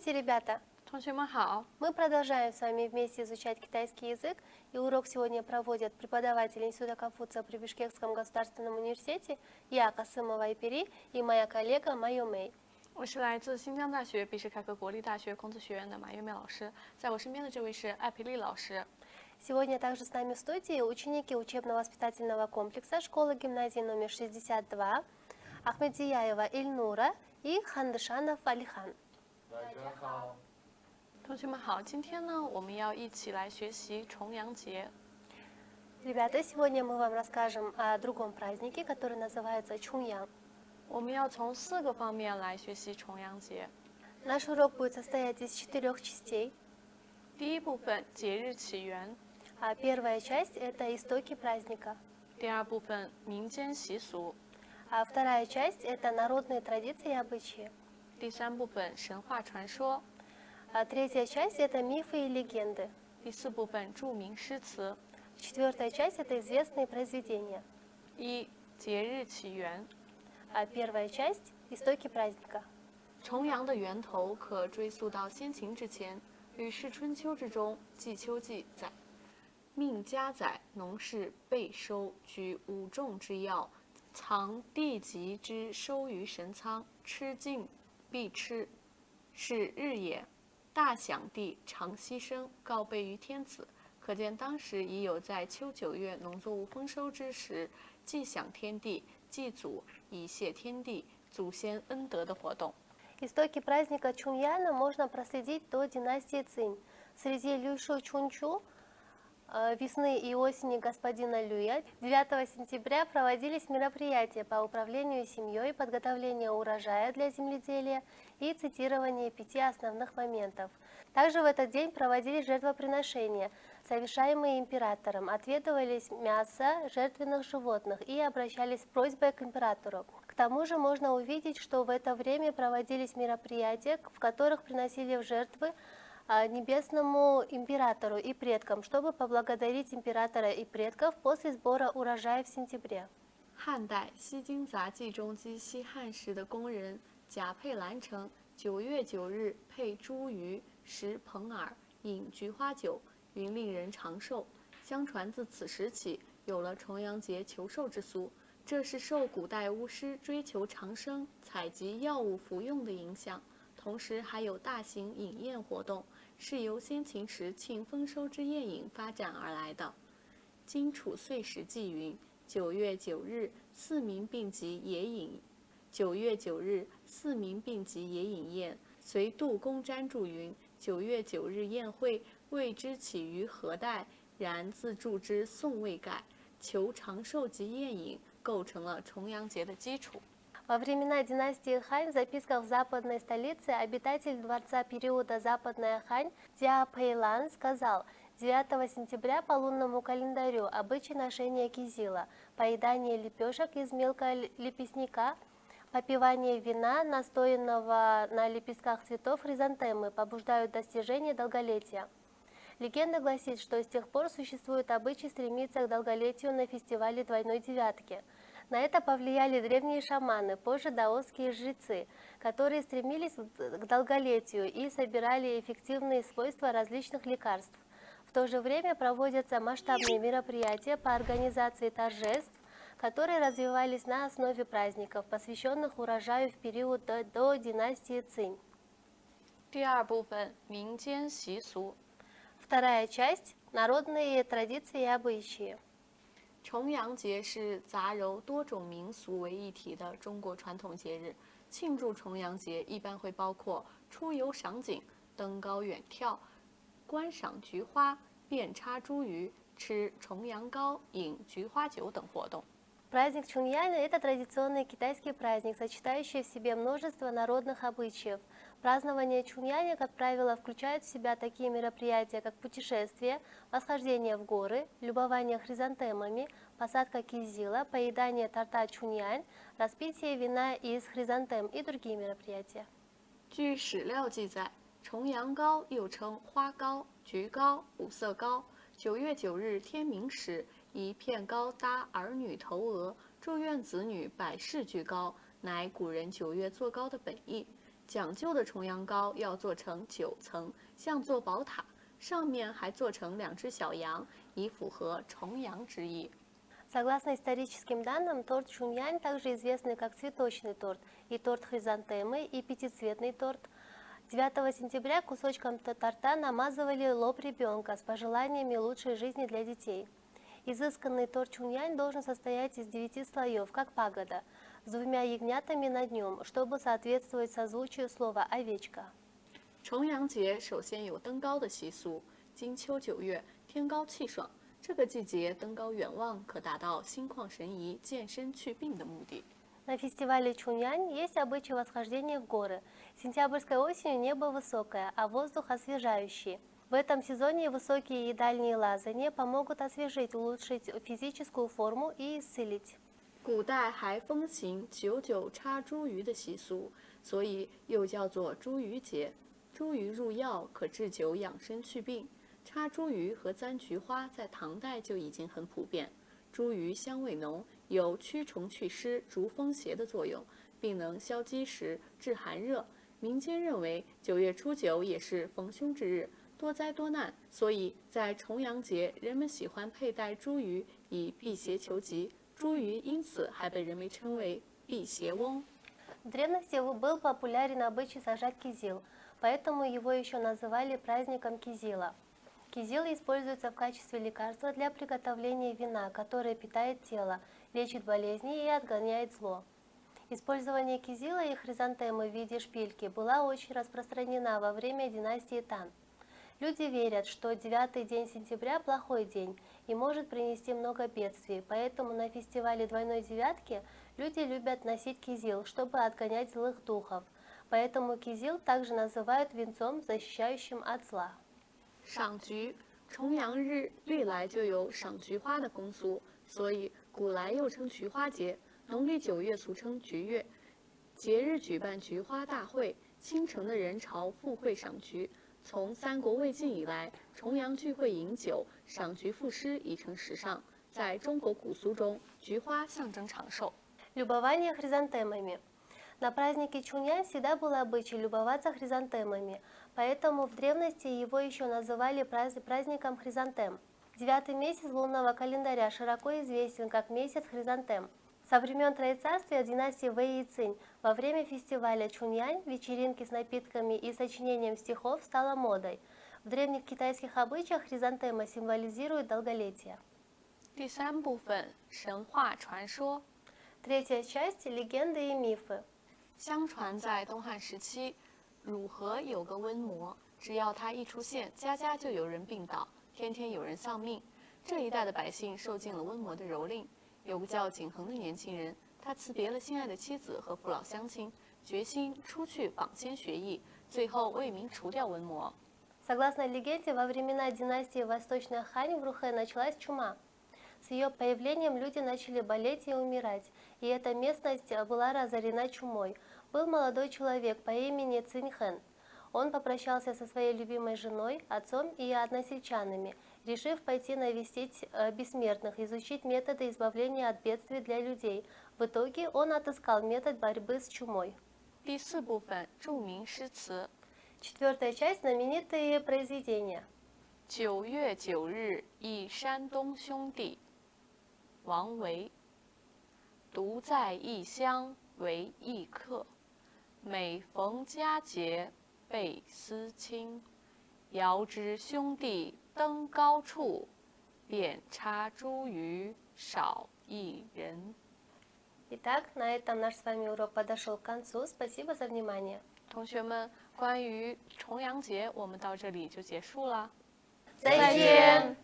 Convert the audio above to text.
Здравствуйте, ребята! 同学们好， Мы продолжаем с вами вместе изучать китайский язык, и урок сегодня проводят преподаватели Института Конфуция при Бишкекском государственном университете я, Касымова Айпери, и моя коллега Майо Мэй. 我是来自新疆大学比什凯克国立大学孔子学院的马月梅老师，在我身边的这位是艾培丽老师。 Сегодня также с нами в студии ученики учебно-воспитательного комплекса школы-гимназии номер 62 Ахмедзияева Ильнура и Хандышанов Алихан. 同学们好，今天呢，我们要一起来学习重阳节。 Ребята, сегодня мы вам расскажем о другом празднике, который называется Чуньян. 我们要从4个方面来学习重阳节。 Наш урок будет состоять из 4 частей. 第一部分节日起源， Первая часть – это истоки праздника. 第二部分民间习俗， Вторая часть – это народные традиции и обычаи. 第三部分神话传说， Третья часть – это мифы и легенды. 第4部分著名诗词。 Четвертая часть – это известные произведения. 一、节日起源。 Первая часть – истоки праздника. 重阳的源头可追溯到先秦之前，《吕氏春秋》之中，《季秋》记载：命家载农事备收，居五种之要，藏地级之收于神仓，吃尽必吃，是日也。大享地常牺牲，告备于天子。可见当时已有在秋9月农作物丰收之时，祭享天地、祭祖，以谢天地祖先恩德的活动。 Истоки праздника Чуньяна можно проследить до династии Цинь. Среди Люшу Чунчу, весны и осени господина Люя, 9 сентября проводились мероприятия по управлению семьей, подготовлению урожая для земледелия и цитирование 5 основных моментов. Также в этот день проводились жертвоприношения, совершаемые императором, отведывались мясо жертвенных животных и обращались с просьбой к императору. К тому же можно увидеть, что в это время проводились мероприятия, в которых приносили в жертвы небесному императору и предкам, чтобы поблагодарить императора и предков после сбора урожая в сентябре. 汉代《西京杂记》中记西汉时的工人贾佩兰称：9月9日配茱萸，食蓬饵，饮菊花酒，云令人长寿。相传自此时起，有了重阳节求寿之俗，这是受古代巫师追求长生、采集药物服用的影响。 同时还有大型饮宴活动，是由先秦时庆丰收之宴饮发展而来的。《荆楚岁时记》云：9月9日，四民并集野饮。9月9日，四民并集野饮宴。隋杜公瞻注云：9月9日宴会，未知起于何代，然自注之宋未改，求长寿及宴饮，构成了重阳节的基础。 Во времена династии Хань в записках в западной столице обитатель дворца периода Западная Хань Дзя Пэйлан сказал: 9 сентября по лунному календарю обычай ношения кизила, поедание лепешек из мелколепестника, попивание вина, настоянного на лепестках цветов хризантемы, побуждают достижение долголетия. Легенда гласит, что с тех пор существует обычай стремиться к долголетию на фестивале двойной девятки. На это повлияли древние шаманы, позже даосские жрецы, которые стремились к долголетию и собирали эффективные свойства различных лекарств. В то же время проводятся масштабные мероприятия по организации торжеств, которые развивались на основе праздников, посвященных урожаю в период до династии Цинь. 第二部分民间习俗。 Вторая часть – народные традиции и обычаи. 重阳节是杂糅多种民俗为一体的中国传统节日。庆祝重阳节一般会包括出游赏景、登高远眺、观赏菊花、遍插茱萸、吃重阳糕、饮菊花酒等活动。 Праздник Чуньяна – это традиционный китайский праздник, сочетающий в себе множество народных обычаев. Празднование Чуньяня, как правило, включает в себя такие мероприятия, как путешествия, восхождение в горы, любование хризантемами, посадка кизила, поедание торта Чуньянь, распитие вина из хризантем и другие мероприятия. 据史料记载，重阳糕又称花糕、菊糕、五色糕。9月9日天明时，以片糕搭儿女头额，祝愿子女百事俱高，乃古人9月做糕的本意。讲究的重阳糕要做成9层，像座宝塔，上面还做成2只小羊，以符合重阳之意。Согласно историческим данным, торт чуньянь, также известный как цветочный торт, и торт хризантемы, и пятицветный торт. 9 сентября кусочком торта намазывали лоб ребенка с пожеланиями лучшей жизни для детей. Изысканный торт чуньянь должен состоять из 9 слоев, как пагода, с 2 ягнятами над нем, чтобы соответствовать созвучию слова «овечка». 重阳节首先有登高的习俗，金秋9月，天高气爽，这个季节登高远望，可达到心旷神怡、健身祛病的目的。 На фестивале Чуньянь есть обычай восхождения в горы. Сентябрьской осенью небо высокое, а воздух освежающий. В этом сезоне высокие и дальние лазания помогут освежить, улучшить физическую форму и исцелить. 古代还风行9插茱萸的习俗，所以又叫做茱萸节。茱萸入药，可治酒养生祛病。插茱萸和簪菊花在唐代就已经很普遍。茱萸香味浓，有驱虫祛湿、逐风邪的作用，并能消积食、治寒热。民间认为9月初9也是逢凶之日，多灾多难，所以在重阳节，人们喜欢佩戴茱萸以辟邪求吉。茱萸因此还被人们称为辟邪翁。 В древности был популярен обычай сажать кизил, поэтому его еще называли праздником кизила. Кизил используется в качестве лекарства для приготовления вина, которое питает тело, лечит болезни и отгоняет зло. Использование кизила и хризантемы в виде шпильки была очень распространена во время династии Тан. Люди верят, что 9 день сентября – плохой день и может принести много бедствий, поэтому на фестивале двойной девятки люди любят носить кизил, чтобы отгонять злых духов. Поэтому кизил также называют венцом, защищающим от зла. 赏菊，重阳日历来就有赏菊花的风俗，所以古来又称菊花节。农历9月俗称菊月，节日举办菊花大会，倾城的人潮赴会赏菊。从三国魏晋以来，重阳聚会饮酒、赏菊赋诗已成时尚。在中国古俗中，菊花象征长寿。 Любование хризантемами. На празднике Чуньянь всегда был обычай любоваться хризантемами, поэтому в древности его еще называли праздником хризантем. 9 месяц лунного календаря широко известен как месяц хризантем. Со времен Троецарствия династии Вэй и Цинь во время фестиваля Чуньянь вечеринки с напитками и сочинением стихов стала модой. В древних китайских обычаях хризантема символизирует долголетие. 第3部分，神话传说。 Третья часть – легенды и мифы. 相传在东汉时期，汝河有个瘟魔，只要他一出现，家家就有人病倒，天天有人丧命。这一带的百姓受尽了瘟魔的蹂躏。有个叫景恒的年轻人，他辞别了心爱的妻子和父老乡亲，决心出去访仙学艺，最后为民除掉瘟魔。 Согласно легенде, во времена династии Восточная Хань в Рухэ началась чума. С ее появлением люди начали болеть и умирать, и эта местность была разорена чумой. Был молодой человек по имени Циньхэн. Он попрощался со своей любимой женой, отцом и односельчанами, решив пойти навестить бессмертных, изучить методы избавления от бедствий для людей. В итоге он отыскал метод борьбы с чумой. 第4部分，著名诗词。 Четвертая часть – знаменитые произведения. 9月9日忆山东兄弟，王维。独在异乡为异客，每逢佳节倍思亲。遥知兄弟登高处，遍插茱萸少一人。 Итак, на этом наш с вами урок подошел к концу. Спасибо за внимание. 同学们，关于重阳节，我们到这里就结束了。再见。